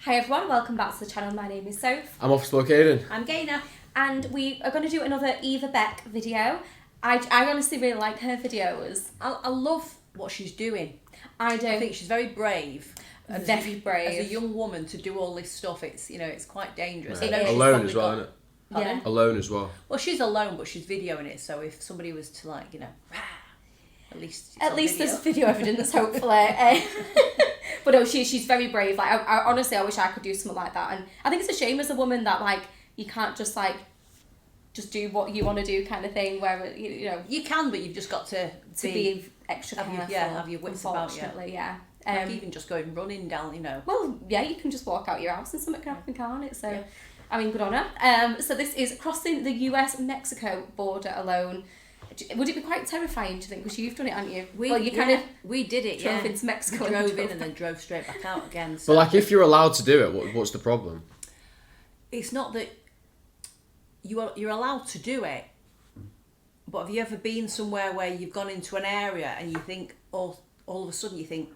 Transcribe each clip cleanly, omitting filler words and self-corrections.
Hi everyone, welcome back to the channel. My name is Soph. I'm Off-Spoke Aidan. I'm Gaynor. And we are going to do another Eva Beck video. I honestly really like her videos. I love what she's doing. I do. I think she's very brave. Very brave. As a young woman to do all this stuff, it's it's quite dangerous. Yeah. Alone as well, isn't it? Yeah. Alone as well. Well, she's alone, but she's videoing it. So if somebody was to at least there's video evidence, hopefully. But no, she's very brave. Like I honestly, I wish I could do something like that. And I think it's a shame as a woman that you can't just do what you want to do kind of thing. Where you can, but you've just got to be extra careful. Have your wits about you. Unfortunately, yeah. Even just going running down, Well, yeah, you can just walk out your house and something can happen, can't it? So, yeah. I mean, good on her. So this is crossing the US-Mexico border alone. Would it be quite terrifying, do you think? Because you've done it, haven't you? We did it, drove into Mexico. We drove in and then drove straight back out again. So. But if you're allowed to do it, what's the problem? It's not that you're allowed to do it, but have you ever been somewhere where you've gone into an area and you think, all of a sudden you think,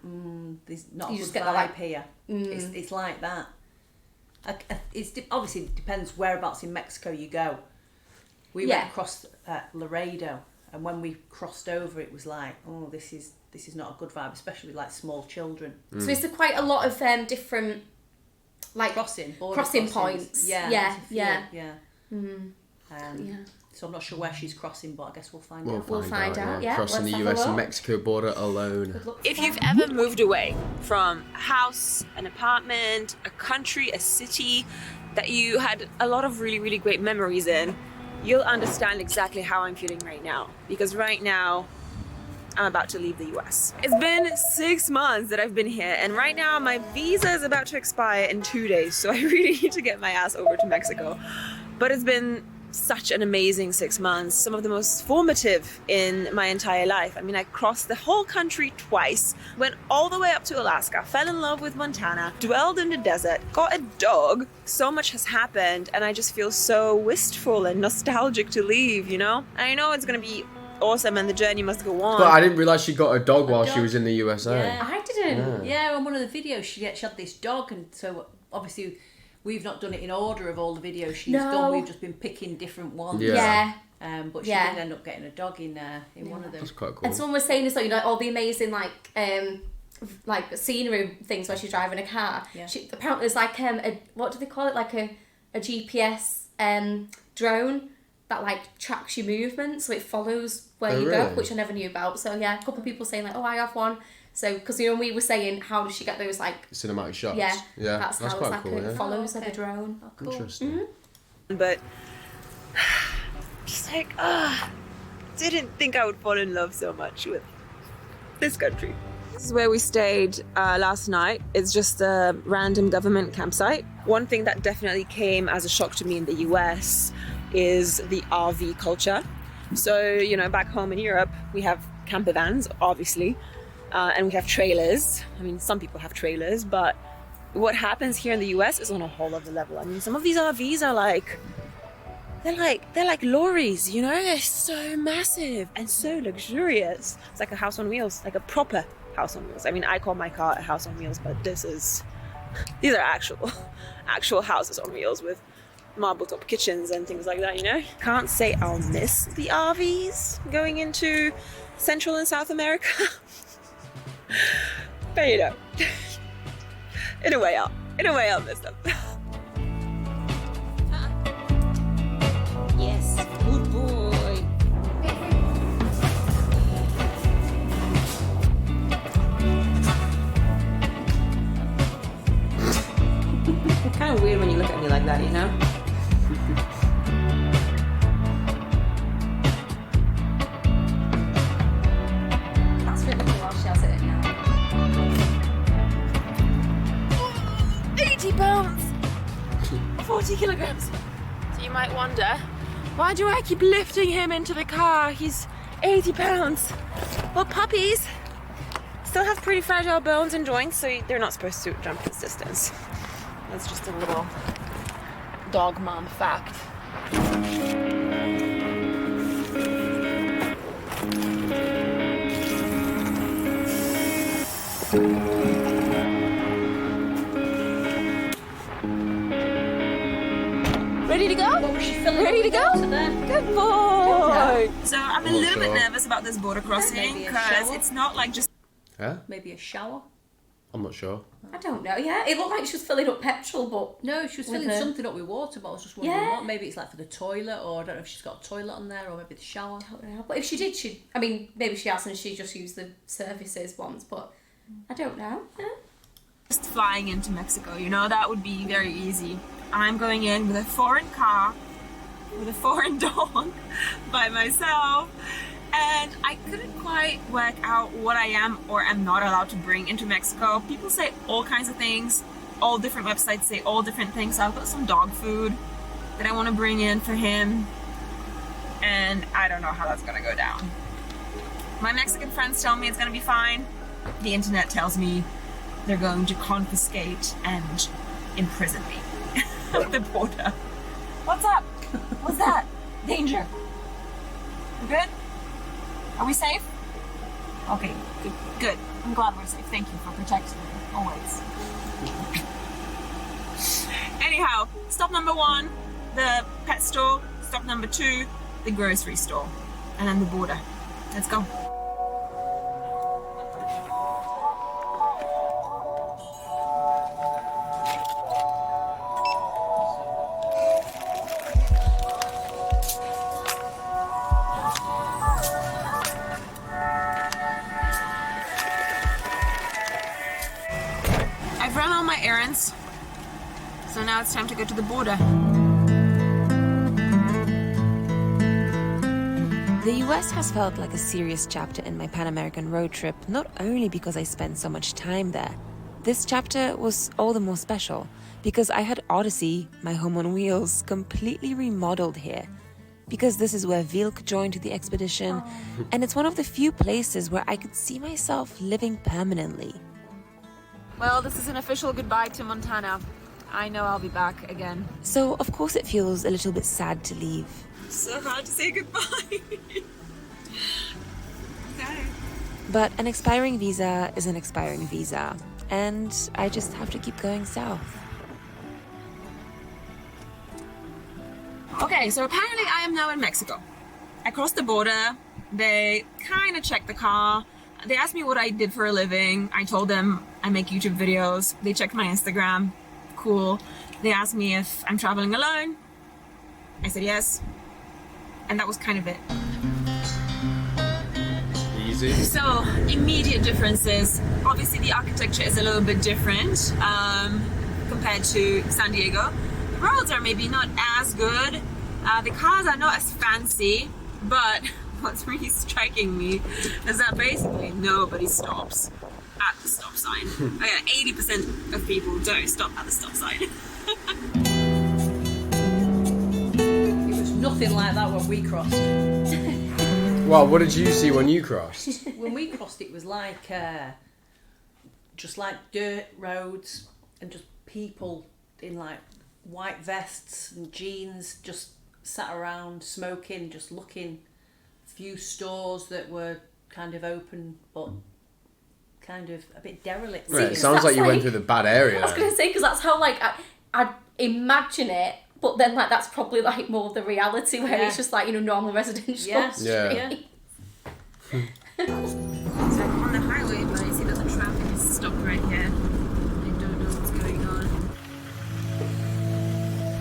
there's not a good vibe here. It's like that. Obviously it depends whereabouts in Mexico you go. We went across Laredo, and when we crossed over, it was like, oh, this is not a good vibe, especially with small children. So is there quite a lot of different crossing points? Yeah. So I'm not sure where she's crossing, but I guess we'll find out. We'll find out. Yeah. Crossing the US and Mexico border alone. If you've ever moved away from a house, an apartment, a country, a city that you had a lot of really, really great memories in, you'll understand exactly how I'm feeling right now. Because right now, I'm about to leave the US. It's been 6 months that I've been here, and right now my visa is about to expire in 2 days, so I really need to get my ass over to Mexico. But it's been such an amazing 6 months, some of the most formative in my entire life. I mean, I crossed the whole country twice, went all the way up to Alaska, fell in love with Montana, dwelled in the desert, got a dog. So much has happened, and I just feel so wistful and nostalgic to leave, And I know it's gonna be awesome and the journey must go on. But I didn't realise she got a dog while she was in the USA. Yeah. I didn't. Yeah, on one of the videos she had this dog, and so obviously we've not done it in order of all the videos she's done. We've just been picking different ones. Yeah. But she did end up getting a dog in one of them. That's quite cool. And someone was saying this, all the amazing scenery things while she's driving a car. Yeah. Apparently there's what do they call it? A GPS drone that tracks your movement, so it follows where you go, which I never knew about. So yeah, a couple of people saying I have one. So, because we were saying, how does she get those cinematic shots? Yeah, that's how quite it's cool. It follows the drone. Oh, cool. Interesting. Mm-hmm. But just didn't think I would fall in love so much with this country. This is where we stayed last night. It's just a random government campsite. One thing that definitely came as a shock to me in the US is the RV culture. So, back home in Europe, we have camper vans, obviously. And we have trailers. I mean, some people have trailers, but what happens here in the US is on a whole other level. I mean, some of these RVs are they're like lorries, They're so massive and so luxurious. It's like a house on wheels, like a proper house on wheels. I mean, I call my car a house on wheels, but these are actual houses on wheels with marble top kitchens and things like that, Can't say I'll miss the RVs going into Central and South America. But in a way I'll miss them. Yes, good boy. It's kind of weird when you look at me like that, That's really cool while she has it now. 80 pounds, 40 kilograms. So you might wonder, why do I keep lifting him into the car? He's 80 pounds. Well, puppies still have pretty fragile bones and joints, so they're not supposed to jump this distance. That's just a little dog mom fact. Ready to go? What was she filling Ready to with go? water there? Good boy. So I'm a I'm not little bit sure. nervous about this border crossing Maybe a because shower? it's not like just Yeah? Maybe a shower? I'm not sure. I don't know. Yeah, it looked like she was filling up petrol, but No, she was With filling the- something up with water, but I was just wondering Yeah. what. Maybe it's like for the toilet, or I don't know if she's got a toilet on there, or maybe the shower. I don't know. But if she did, I mean, maybe she has and she just used the services ones, but I don't know. Yeah. flying into Mexico, you know, that would be very easy. I'm going in with a foreign car, with a foreign dog, by myself, and I couldn't quite work out what I am or am not allowed to bring into Mexico. People say all kinds of things, all different websites say all different things. So I've got some dog food that I want to bring in for him, and I don't know how that's gonna go down. My Mexican friends tell me it's gonna be fine. The internet tells me they're going to confiscate and imprison me at the border. What's up? What's that? Danger. We're good? Are we safe? Okay, good. Good. I'm glad we're safe. Thank you for protecting me, always. Anyhow, stop number 1, the pet store. Stop number 2, the grocery store. And then the border. Let's go. I've run all my errands, so now it's time to go to the border. The US has felt like a serious chapter in my Pan American road trip, not only because I spent so much time there. This chapter was all the more special because I had Odyssey, my home on wheels, completely remodeled here. Because this is where Vilk joined the expedition, and it's one of the few places where I could see myself living permanently. Well, this is an official goodbye to Montana. I know I'll be back again. So, of course, it feels a little bit sad to leave. So hard to say goodbye. Okay. But an expiring visa is an expiring visa, and I just have to keep going south. Okay, so apparently I am now in Mexico. I crossed the border. They kind of checked the car. They asked me what I did for a living. I told them I make YouTube videos. They checked my Instagram. Cool. They asked me if I'm traveling alone. I said yes. And that was kind of it. Easy. So, immediate differences. Obviously, the architecture is a little bit different compared to San Diego. The roads are maybe not as good. The cars are not as fancy, but what's really striking me is that basically nobody stops at the stop sign. 80% of people don't stop at the stop sign. It was nothing like that when we crossed. Well, what did you see when you crossed? When we crossed, it was like just like dirt roads and just people in like white vests and jeans just sat around smoking, just looking. Few stores that were kind of open but kind of a bit derelict. Right, it sounds like you went through the bad area. I was going to say, because that's how, like, I imagine it, but then, like, that's probably, like, more the reality where Yeah. it's just, like, normal residential street. Yeah. So I'm on the highway, but I see that the traffic is stopped right here. I don't know what's going on.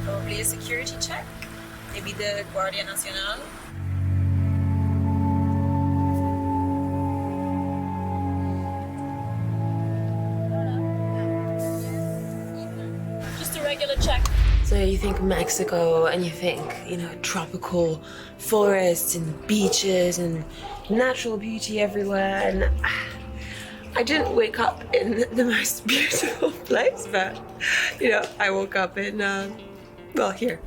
Probably a security check. Maybe the Guardia Nacional. Just a regular check. So you think Mexico and you think, tropical forests and beaches and natural beauty everywhere. And I didn't wake up in the most beautiful place, but, I woke up in,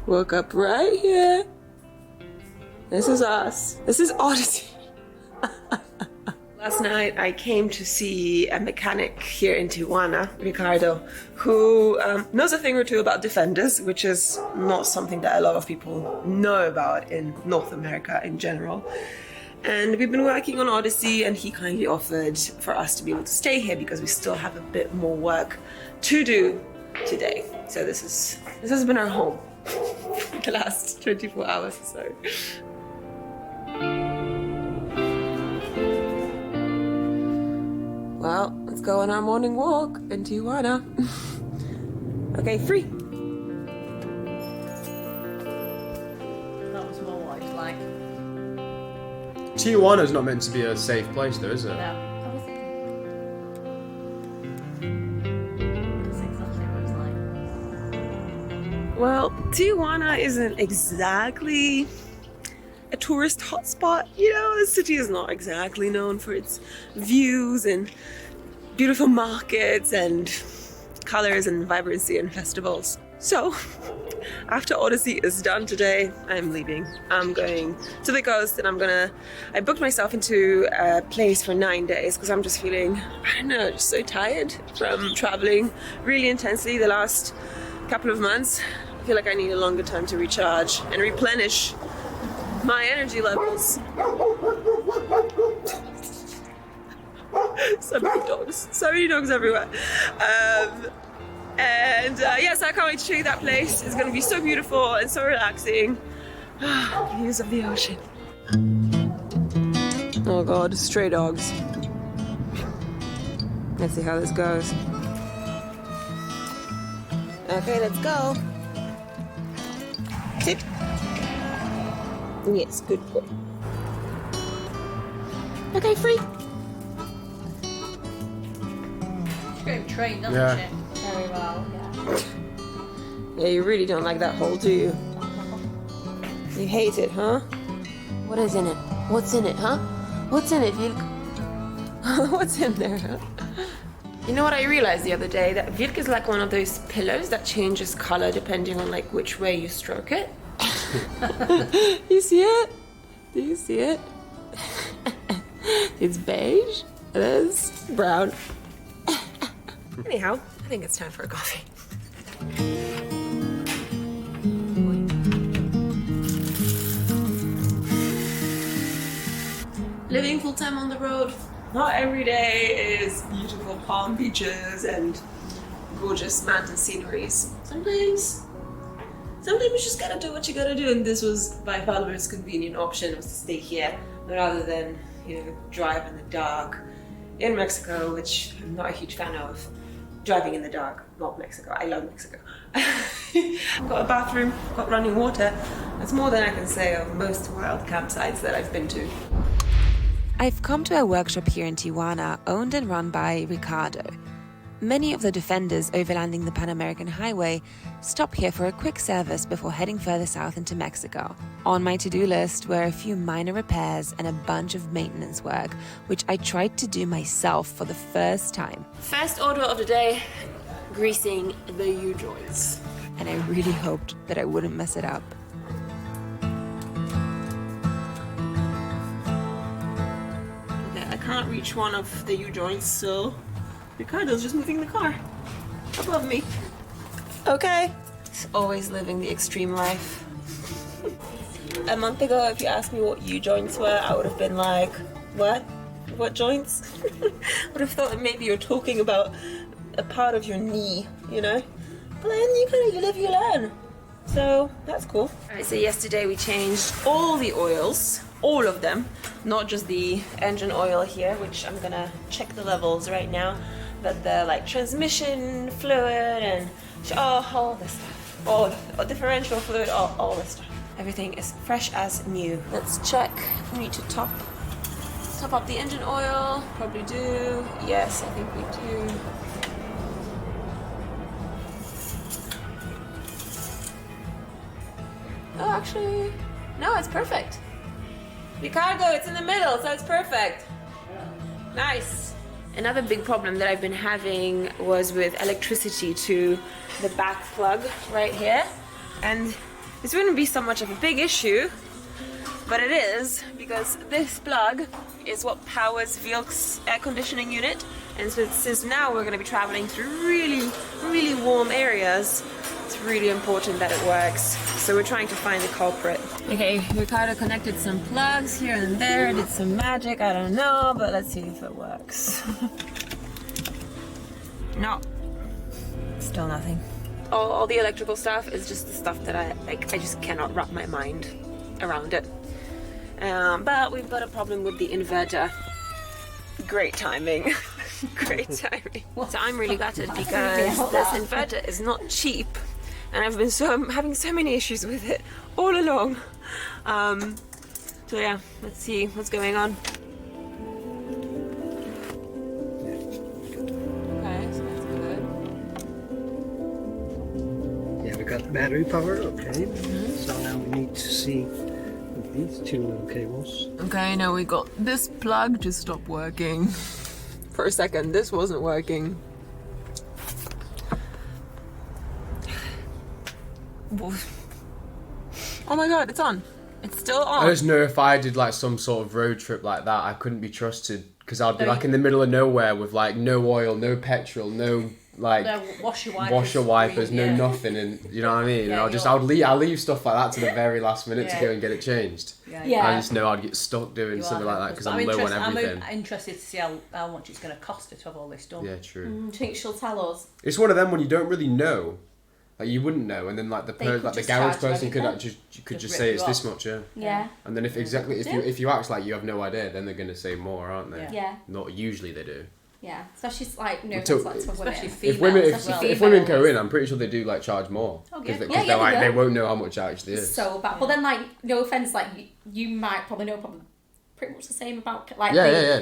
woke up right here. This is us. This is Odyssey. Last night I came to see a mechanic here in Tijuana, Ricardo, who knows a thing or two about defenders, which is not something that a lot of people know about in North America in general. And we've been working on Odyssey, and he kindly offered for us to be able to stay here because we still have a bit more work to do today. So this has been our home. the last 24 hours or so. Well, let's go on our morning walk in Tijuana. Okay, free. That was more what it's like. Tijuana's not meant to be a safe place though, is it? No. That's exactly what it's like. Well, Tijuana isn't exactly a tourist hotspot. You know, the city is not exactly known for its views and beautiful markets and colors and vibrancy and festivals. So, after Odyssey is done today, I'm leaving. I'm going to the coast and I booked myself into a place for 9 days because I'm just feeling, I don't know, just so tired from traveling really intensely the last couple of months. I feel like I need a longer time to recharge and replenish my energy levels. So many dogs everywhere. Yes, I can't wait to show you that place. It's going to be so beautiful and so relaxing. Views of the ocean. Oh god, stray dogs. Let's see how this goes. Okay, let's go. Sit. Yes, good boy. Okay, free. She's getting trained, doesn't Yeah. she? Very well, yeah. Yeah, you really don't like that hole, do you? You hate it, huh? What is in it? What's in it, huh? What's in it, Vilk? What's in there, huh? You know what I realized the other day? That Vilk is like one of those pillows that changes color depending on like which way you stroke it. You see it? Do you see it? It's beige. It is brown. Anyhow, I think it's time for a coffee. Living full time on the road, not every day is beautiful palm beaches and gorgeous mountain sceneries. Sometimes you just gotta do what you gotta do, and this was by far the most convenient option, was to stay here rather than, you know, drive in the dark in Mexico, which I'm not a huge fan of. Driving in the dark, not Mexico. I love Mexico. I've got a bathroom, got running water. That's more than I can say of most wild campsites that I've been to. I've come to a workshop here in Tijuana, owned and run by Ricardo. Many of the defenders overlanding the Pan American Highway stop here for a quick service before heading further south into Mexico. On my to-do list were a few minor repairs and a bunch of maintenance work, which I tried to do myself for the first time. First order of the day, greasing the U-joints. And I really hoped that I wouldn't mess it up. Okay, I can't reach one of the U-joints, so Ricardo's just moving the car above me. Okay. It's always living the extreme life. A month ago, if you asked me what U-joints were, I would have been like, what? What joints? Would have thought that maybe you're talking about a part of your knee, you know? But then you live, you learn. So that's cool. Alright, so yesterday we changed all the oils, all of them, not just the engine oil here, which I'm gonna check the levels right now, but the like transmission fluid and all this stuff, all differential fluid, all this stuff. Everything is fresh as new. Let's check if we need to top up the engine oil. Probably do. Yes, I think we do. Oh, actually, no, it's perfect. Ricardo, it's in the middle, so it's perfect. Nice. Another big problem that I've been having was with electricity to the back plug right here. And this wouldn't be so much of a big issue, but it is, because this plug is what powers Vilk's air conditioning unit. And so since now we're going to be traveling through really, really warm areas, it's really important that it works. So we're trying to find the culprit. Okay, Ricardo connected some plugs here and there, did some magic, I don't know, but let's see if it works. No, still nothing. all the electrical stuff is just the stuff that I just cannot wrap my mind around it. But we've got a problem with the inverter. Great timing. Great timing. So I'm really gutted because this inverter is not cheap, and I've been having so many issues with it all along. So yeah, let's see what's going on. Okay, so that's good. Yeah, we got battery power, okay. So now we need to see these two little cables. Okay, now we got this plug just stopped working. For a second, this wasn't working. Oh my god, it's on. It's still on. I just know if I did like some sort of road trip like that, I couldn't be trusted because I'd be like in the middle of nowhere with like no oil, no petrol, no like washer wipers, no nothing, and you know what I mean. Yeah, I'll leave stuff like that to the very last minute to go and get it changed. Yeah. I just know I'd get stuck doing something like that because I'm low on everything. I'm interested to see how much it's going to cost to have all this done. Yeah, true. Do you think she'll tell us? It's one of them when you don't really know. Like you wouldn't know, and then like the garage person could just say it's this much, Yeah. And then if you act like you have no idea, then they're gonna say more, aren't they? Yeah. Not usually they do. Yeah, especially like Especially If females. women go in, I'm pretty sure they do like charge more because they won't know how much it actually is. So bad. But then like no offense, like you might probably know pretty much the same about like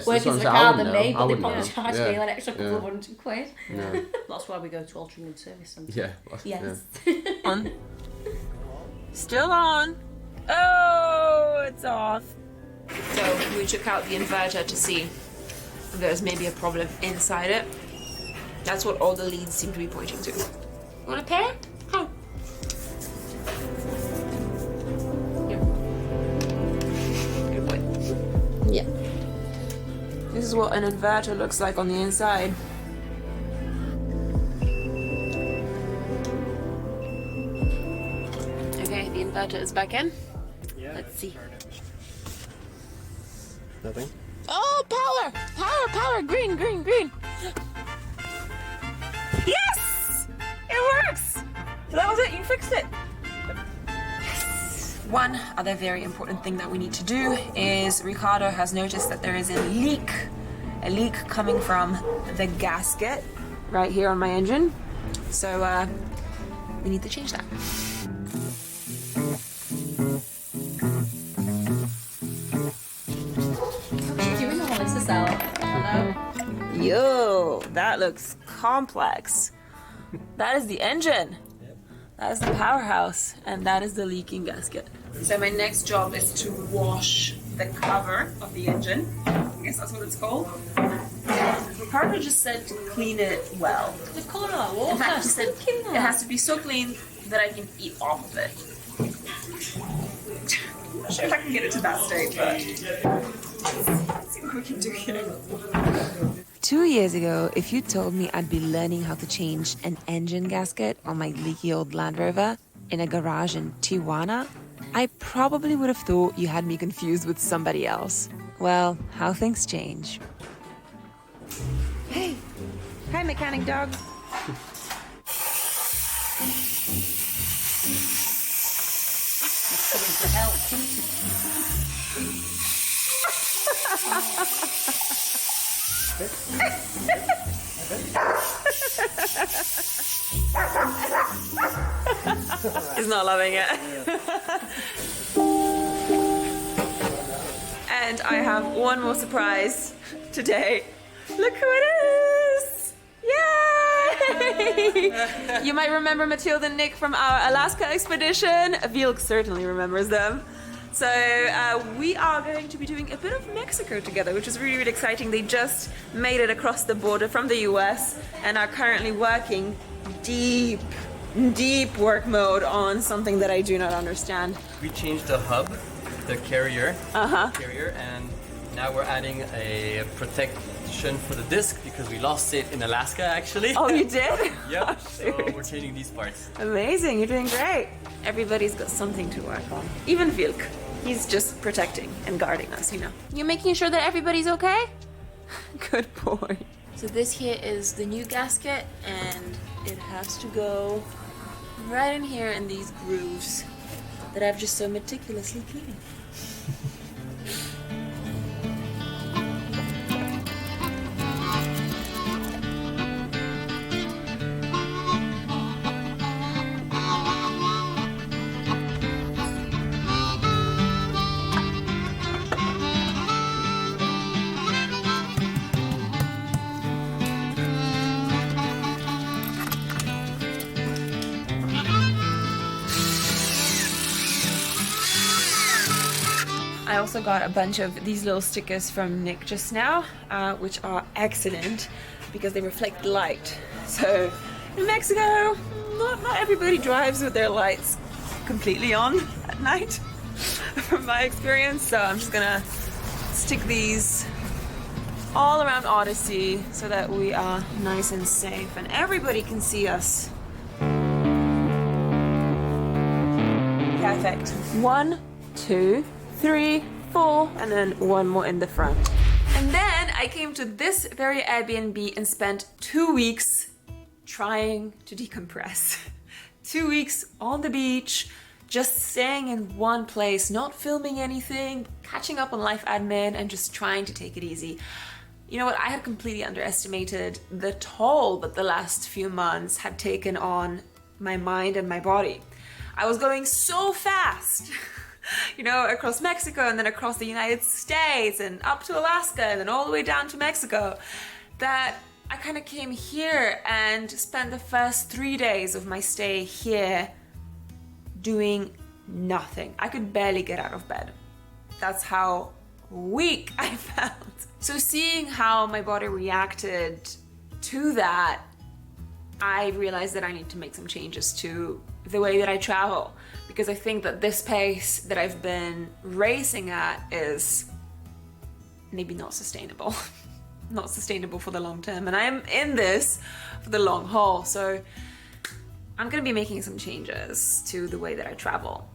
working as a car than me, but they probably charge me an extra couple of £100. Yeah. That's why we go to Altrincham Service Centre. Yeah. Yes. On. Still on. Oh, it's off. So we took out the inverter to see if there's maybe a problem inside it. That's what all the leads seem to be pointing to. Want a pair? Come. Here. Good boy. Yeah. This is what an inverter looks like on the inside. Okay, the inverter is back in. Yeah. Let's see. Nothing? Oh, power! Power! Green! Yes! It works! So that was it, you fixed it. Yes. One other very important thing that we need to do is Ricardo has noticed that there is a leak coming from the gasket right here on my engine. So we need to change that. Yo, that looks complex. That is the engine. That is the powerhouse, and that is the leaking gasket. So my next job is to wash the cover of the engine. I guess that's what it's called. Ricardo just said to clean it well. They've called it out water. In fact, he said it has to be so clean that I can eat off of it. I'm not sure if I can get it to that state, but let's see what we can do here. 2 years ago, if you told me I'd be learning how to change an engine gasket on my leaky old Land Rover in a garage in Tijuana, I probably would have thought you had me confused with somebody else. Well, how things change. Hey! Hi, mechanic dog. Coming to help. He's not loving it. And I have one more surprise today. Look who it is! Yay! You might remember Mathilde and Nick from our Alaska expedition. Vilk certainly remembers them. So we are going to be doing a bit of Mexico together, which is really, really exciting. They just made it across the border from the US and are currently working deep work mode on something that I do not understand. We changed the hub, the carrier, and now we're adding a protection for the disc because we lost it in Alaska actually. Oh, you did? Yep, so we're changing these parts. Amazing, you're doing great. Everybody's got something to work on. Even Vilk. He's just protecting and guarding us, you know. You're making sure that everybody's okay? Good boy. So this here is the new gasket and it has to go right in here in these grooves that I've just so meticulously cleaned. I also got a bunch of these little stickers from Nick just now, which are excellent because they reflect light. So in Mexico, not everybody drives with their lights completely on at night, from my experience. So I'm just gonna stick these all around Odyssey so that we are nice and safe and everybody can see us. Perfect. 1, 2, 3, 4, and then one more in the front. And then I came to this very Airbnb and spent 2 weeks trying to decompress. 2 weeks on the beach, just staying in one place, not filming anything, catching up on life admin, and just trying to take it easy. You know what, I had completely underestimated the toll that the last few months had taken on my mind and my body. I was going so fast, you know, across Mexico and then across the United States and up to Alaska and then all the way down to Mexico, that I kind of came here and spent the first 3 days of my stay here doing nothing. I could barely get out of bed. That's how weak I felt. So seeing how my body reacted to that, I realized that I need to make some changes to the way that I travel, because I think that this pace that I've been racing at is maybe not sustainable. Not sustainable for the long term, and I am in this for the long haul, so I'm gonna be making some changes to the way that I travel.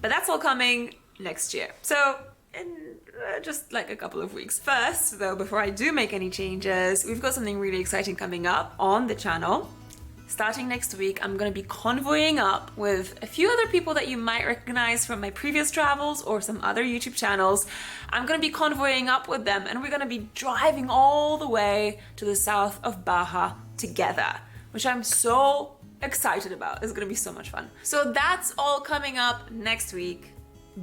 But that's all coming next year. So in just like a couple of weeks. First, though, before I do make any changes, we've got something really exciting coming up on the channel. Starting next week, I'm gonna be convoying up with a few other people that you might recognize from my previous travels or some other YouTube channels. I'm gonna be convoying up with them and we're gonna be driving all the way to the south of Baja together, which I'm so excited about. It's gonna be so much fun. So that's all coming up next week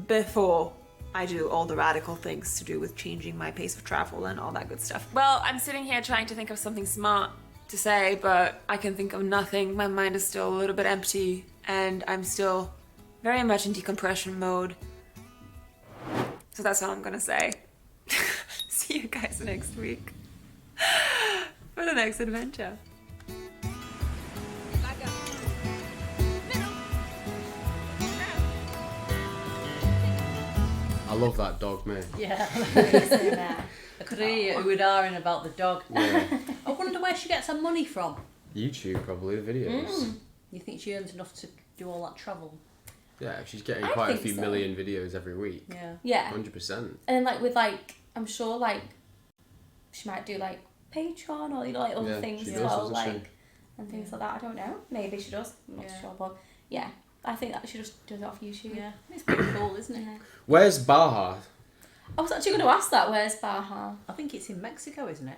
before I do all the radical things to do with changing my pace of travel and all that good stuff. Well, I'm sitting here trying to think of something smart to say, but I can think of nothing. My mind is still a little bit empty and I'm still very much in decompression mode. So that's all I'm gonna say. See you guys next week for the next adventure. I love that dog, mate. Yeah. I could hear you with about the dog. Yeah. I wonder where she gets her money from. YouTube, probably, the videos. You think she earns enough to do all that travel? Yeah, she's getting I quite a think few so. million videos every week. Yeah. Yeah. 100%. And then like with like, I'm sure like she might do like Patreon or, you know, like other Yeah, things she as does, well, doesn't she? like, and things like that. I don't know. Maybe she does. I'm not sure, but yeah, I think that she just does it off YouTube. Yeah. It's pretty cool, isn't it? Yeah. Where's Baja? I was actually going to ask that. Where's Baja? I think it's in Mexico, isn't it?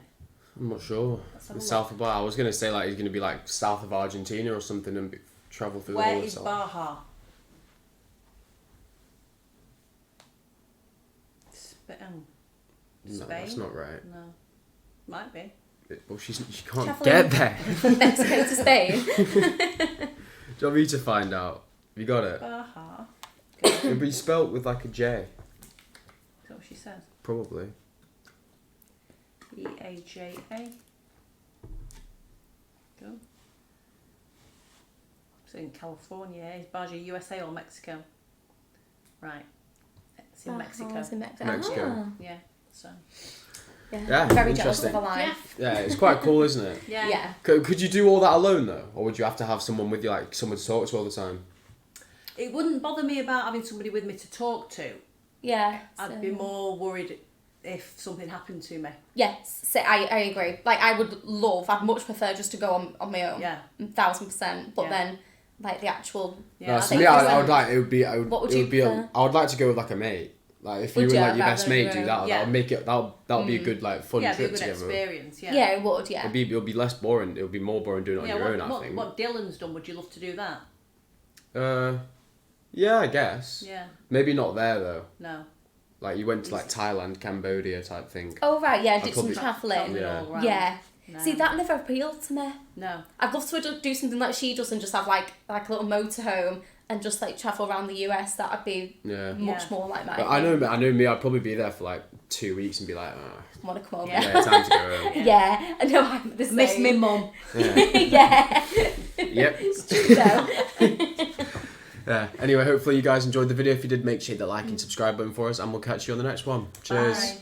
I'm not sure. have a The look. south of Baja. I was going to say like he's going to be like south of Argentina or something and travel through the whole Where of is South. Baja? No, Spain? that's not right. No. Might be. Well, she can't Travelling get there. From Mexico to Spain. Do you want me to find out? You got it? Baja. It'll be spelt with like a J. Is that what she says? Probably. B-A-J-A. Go. So in California. Is Baja USA or Mexico? Right. It's in Mexico. It's in Mexico. Mexico. Ah. Yeah. So. Yeah. Yeah, Very jealous of interesting. her life. Yeah, it's quite cool, isn't it? Yeah. Yeah. Could you do all that alone though? Or would you have to have someone with you, like someone to talk to all the time? It wouldn't bother me about having somebody with me to talk to. Yeah. I'd be more worried if something happened to me. Yes, so I agree. Like, I'd much prefer just to go on my own. Yeah. 1000%. But Yeah. then like the actual. Yeah, No, so me, I would like it would be. What would it you would be. prefer? I would like to go with like a mate. Like if you Would and you? like your Rather best than mate your do own. that, Yeah. that'll make it. That'll be a good like fun Yeah, it'd be a trip good together. experience. Yeah. Yeah, it would. Yeah. It'll be less boring. It'll be more boring doing it on Yeah, your own. I what, think. what Dylan's done, would you love to do that? Yeah, I guess. Yeah. Maybe not there though. No. Like you went to like Thailand, Cambodia type thing. Oh right, yeah, did some probably- travelling. Yeah. all around. Yeah. No. See, that never appealed to me. No. I'd love to do something like she does and just have like a little motorhome and just like travel around the US. That'd be Yeah. much more like my. But I know me. I'd probably be there for like 2 weeks and be like, Want to come over? Yeah. yeah, time to go home. Yeah, I know. I'm the same. Miss me mum. Yeah. Yep. So. Yeah. Anyway, hopefully you guys enjoyed the video. If you did, make sure you hit the like and subscribe button for us, and we'll catch you on the next one. Cheers. Bye.